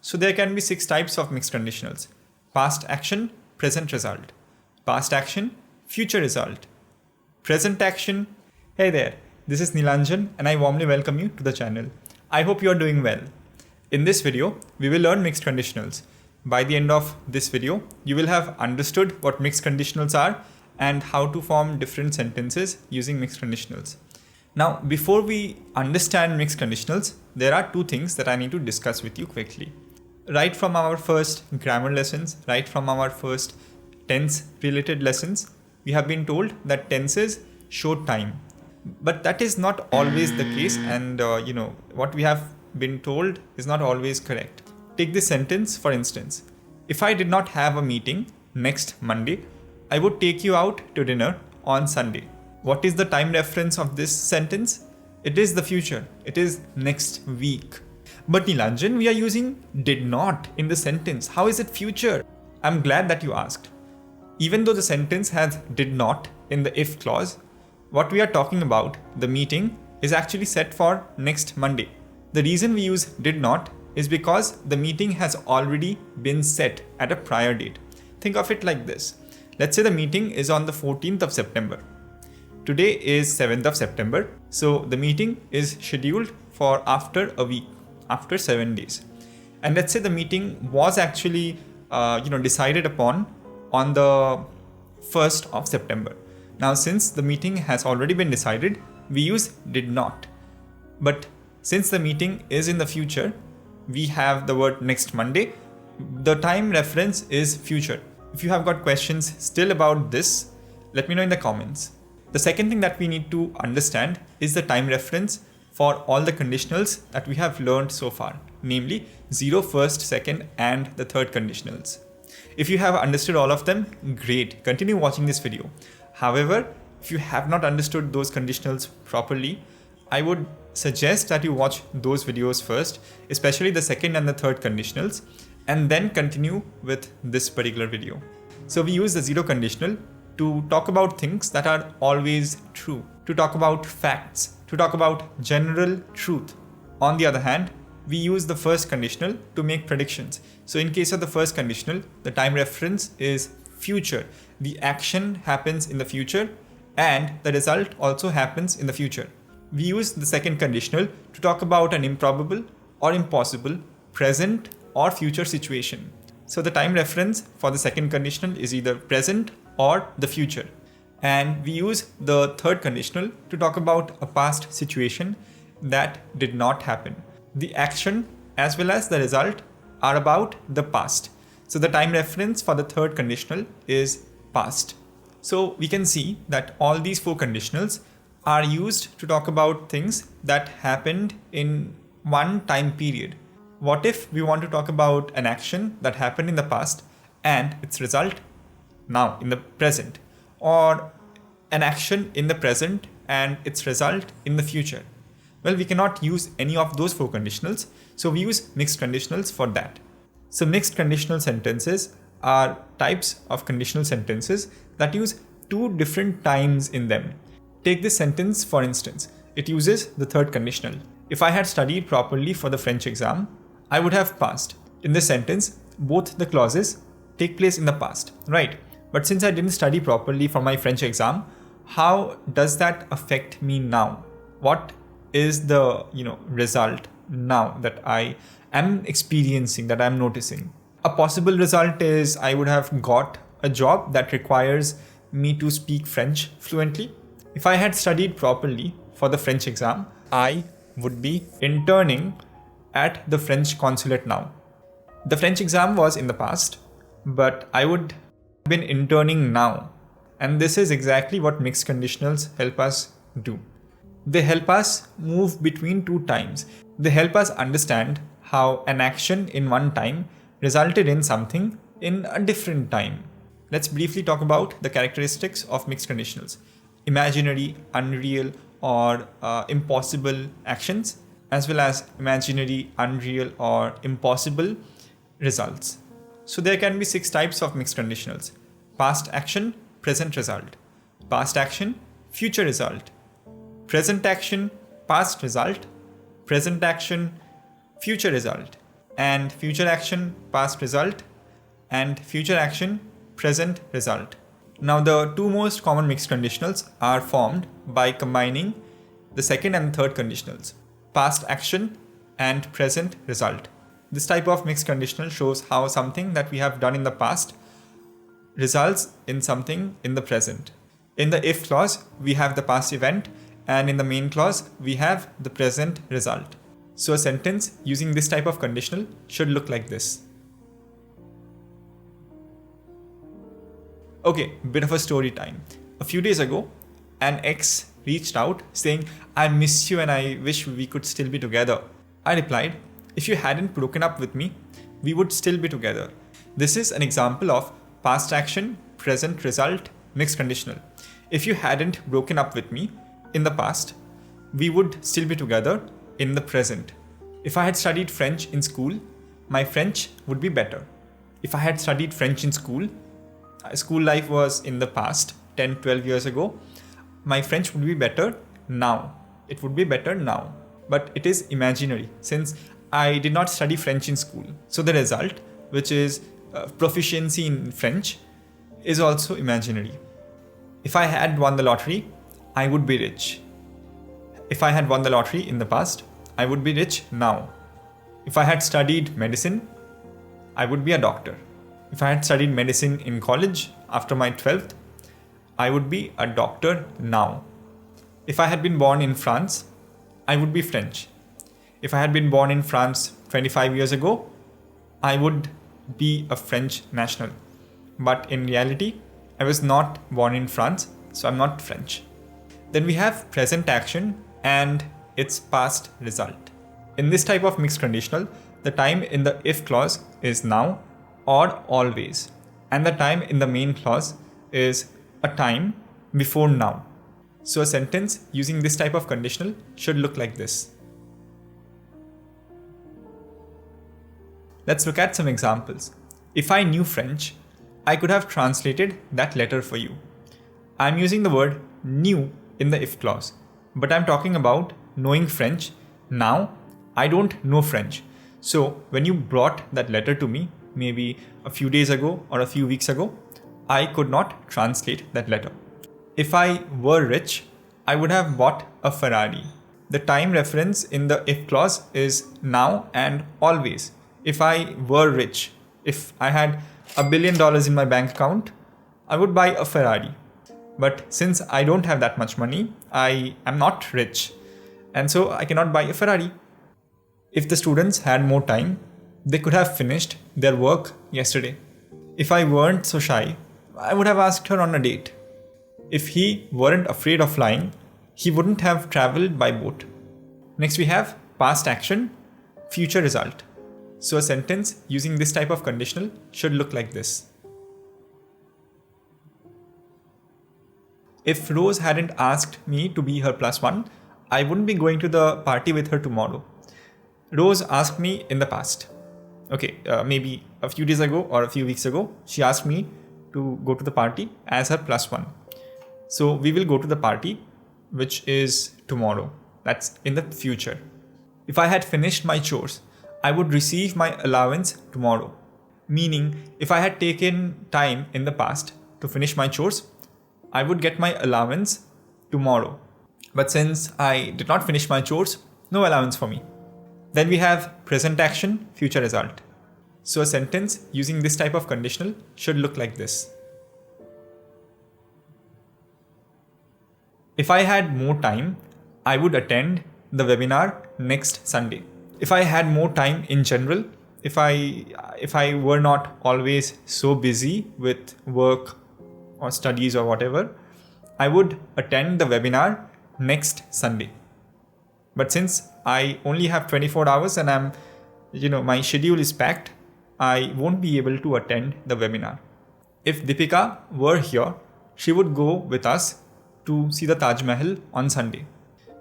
So there can be 6 types of mixed conditionals: past action, present result; past action, future result; present action. Hey there, this is Nilanjan and I warmly welcome you to the channel. I hope you are doing well. In this video, we will learn mixed conditionals. By the end of this video, you will have understood what mixed conditionals are and how to form different sentences using mixed conditionals. Now, before we understand mixed conditionals, there are 2 things that I need to discuss with you quickly. Right from our first grammar lessons, right from our first tense related lessons, we have been told that tenses show time. But that is not always the case, and what we have been told is not always correct. Take this sentence for instance. If I did not have a meeting next Monday, I would take you out to dinner on Sunday. What is the time reference of this sentence? It is the future. It is next week. But Nilanjan, we are using did not in the sentence. How is it future? I'm glad that you asked. Even though the sentence has did not in the if clause, what we are talking about, the meeting, is actually set for next Monday. The reason we use did not is because the meeting has already been set at a prior date. Think of it like this. Let's say the meeting is on the 14th of September. Today is 7th of September. So the meeting is scheduled for after a week, after 7 days. And let's say the meeting was actually decided upon on the 1st of September. Now, since the meeting has already been decided, we use did not. But since the meeting is in the future, we have the word next Monday. The time reference is future. If you have got questions still about this, let me know in the comments. The second thing that we need to understand is the time reference for all the conditionals that we have learned so far, namely 0, 1st, 2nd, and the 3rd conditionals. If you have understood all of them, great, continue watching this video. However, if you have not understood those conditionals properly, I would suggest that you watch those videos first, especially the 2nd and the 3rd conditionals, and then continue with this particular video. So we use the 0 conditional to talk about things that are always true, to talk about facts, to talk about general truth. On the other hand, we use the 1st conditional to make predictions. So in case of the 1st conditional, the time reference is future. The action happens in the future and the result also happens in the future. We use the 2nd conditional to talk about an improbable or impossible present or future situation. So the time reference for the 2nd conditional is either present or the future. And we use the 3rd conditional to talk about a past situation that did not happen. The action as well as the result are about the past. So the time reference for the 3rd conditional is past. So we can see that all these 4 conditionals are used to talk about things that happened in one time period. What if we want to talk about an action that happened in the past and its result now in the present, or an action in the present and its result in the future? Well, we cannot use any of those 4 conditionals, so we use mixed conditionals for that. So mixed conditional sentences are types of conditional sentences that use 2 different times in them. Take this sentence for instance. It uses the 3rd conditional. If I had studied properly for the French exam, I would have passed. In this sentence, both the clauses take place in the past, right? But since I didn't study properly for my French exam, how does that affect me now? What is the result now that I am experiencing, that I'm noticing? A possible result is I would have got a job that requires me to speak French fluently. If I had studied properly for the French exam, I would be interning at the French consulate now. The French exam was in the past, but I would have been interning now. And this is exactly what mixed conditionals help us do. They help us move between 2 times. They help us understand how an action in one time resulted in something in a different time. Let's briefly talk about the characteristics of mixed conditionals: imaginary, unreal, or impossible actions, as well as imaginary, unreal, or impossible results. So there can be 6 types of mixed conditionals: past action, present result; past action, future result; present action, past result; present action, future result; and future action, past result, and future action, present result. Now the two most common mixed conditionals are formed by combining the second and third conditionals, past action and present result. This type of mixed conditional shows how something that we have done in the past results in something in the present. In the if clause, we have the past event, and in the main clause, we have the present result. So a sentence using this type of conditional should look like this. Okay, bit of a story time. A few days ago, an ex reached out saying, "I miss you and I wish we could still be together." I replied, "If you hadn't broken up with me, we would still be together." This is an example of past action, present result, mixed conditional. If you hadn't broken up with me in the past, we would still be together in the present. If I had studied French in school, my French would be better. If I had studied French in school life was in the past, 10, 12 years ago, my French would be better now. It would be better now. But it is imaginary since I did not study French in school. So the result, which is proficiency in French, is also imaginary. If I had won the lottery, I would be rich. If I had won the lottery in the past, I would be rich now. If I had studied medicine, I would be a doctor. If I had studied medicine in college after my 12th, I would be a doctor now. If I had been born in France, I would be French. If I had been born in France 25 years ago, I would be a French national. But in reality, I was not born in France, so I'm not French. Then we have present action and its past result. In this type of mixed conditional, the time in the if clause is now or always, and the time in the main clause is a time before now. So a sentence using this type of conditional should look like this. Let's look at some examples. If I knew French, I could have translated that letter for you. I'm using the word knew in the if clause, but I'm talking about knowing French. Now, I don't know French. So when you brought that letter to me, maybe a few days ago or a few weeks ago, I could not translate that letter. If I were rich, I would have bought a Ferrari. The time reference in the if clause is now and always. If I were rich, if I had $1 billion in my bank account, I would buy a Ferrari. But since I don't have that much money, I am not rich, and so I cannot buy a Ferrari. If the students had more time, they could have finished their work yesterday. If I weren't so shy, I would have asked her on a date. If he weren't afraid of flying, he wouldn't have traveled by boat. Next we have past action, future result. So a sentence using this type of conditional should look like this. If Rose hadn't asked me to be her +1, I wouldn't be going to the party with her tomorrow. Rose asked me in the past. Okay, maybe a few days ago or a few weeks ago, she asked me to go to the party as her +1. So we will go to the party, which is tomorrow. That's in the future. If I had finished my chores, I would receive my allowance tomorrow. Meaning, if I had taken time in the past to finish my chores, I would get my allowance tomorrow. But since I did not finish my chores, no allowance for me. Then we have present action, future result. So a sentence using this type of conditional should look like this. If I had more time, I would attend the webinar next Sunday. If I had more time in general, if I were not always so busy with work or studies or whatever, I would attend the webinar next Sunday. But since I only have 24 hours and my schedule is packed, I won't be able to attend the webinar. If Deepika were here, she would go with us to see the Taj Mahal on Sunday.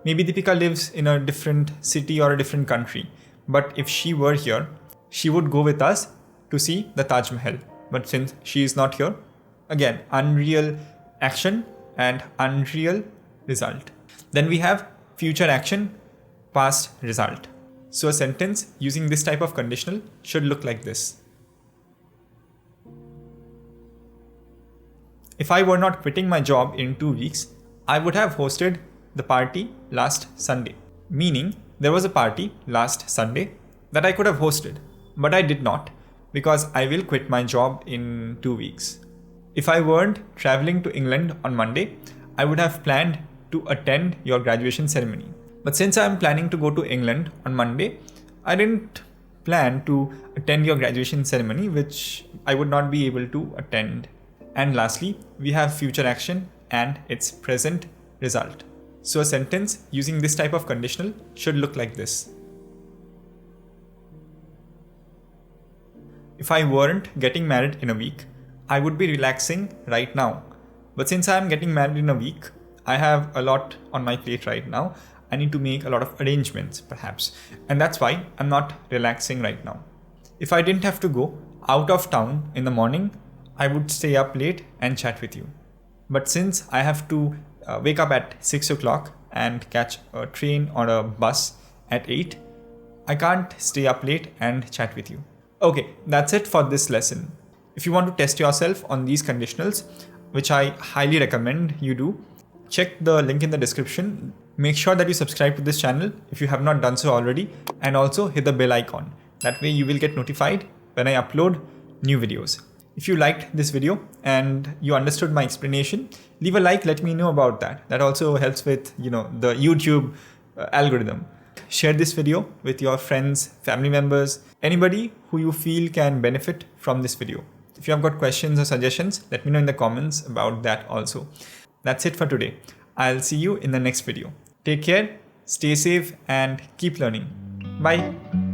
Maybe Deepika lives in a different city or a different country, but if she were here, she would go with us to see the Taj Mahal. But since she is not here, again, unreal action and unreal result. Then we have future action, past result. So a sentence using this type of conditional should look like this. If I were not quitting my job in 2 weeks, I would have hosted the party last Sunday. Meaning, there was a party last Sunday that I could have hosted, but I did not because I will quit my job in 2 weeks. If I weren't traveling to England on Monday, I would have planned to attend your graduation ceremony. But since I am planning to go to England on Monday, I didn't plan to attend your graduation ceremony, which I would not be able to attend. And lastly, we have future action and its present result. So a sentence using this type of conditional should look like this. If I weren't getting married in a week, I would be relaxing right now. But since I am getting married in a week, I have a lot on my plate right now. I need to make a lot of arrangements, perhaps. And that's why I'm not relaxing right now. If I didn't have to go out of town in the morning, I would stay up late and chat with you. But since I have to wake up at 6 o'clock and catch a train or a bus at 8, I can't stay up late and chat with you. Okay, that's it for this lesson. If you want to test yourself on these conditionals, which I highly recommend you do, check the link in the description. Make sure that you subscribe to this channel if you have not done so already, and also hit the bell icon. That way you will get notified when I upload new videos. If you liked this video and you understood my explanation, leave a like, let me know about that. That also helps with, the YouTube algorithm. Share this video with your friends, family members, anybody who you feel can benefit from this video. If you have got questions or suggestions, let me know in the comments about that also. That's it for today. I'll see you in the next video. Take care, stay safe, and keep learning. Bye.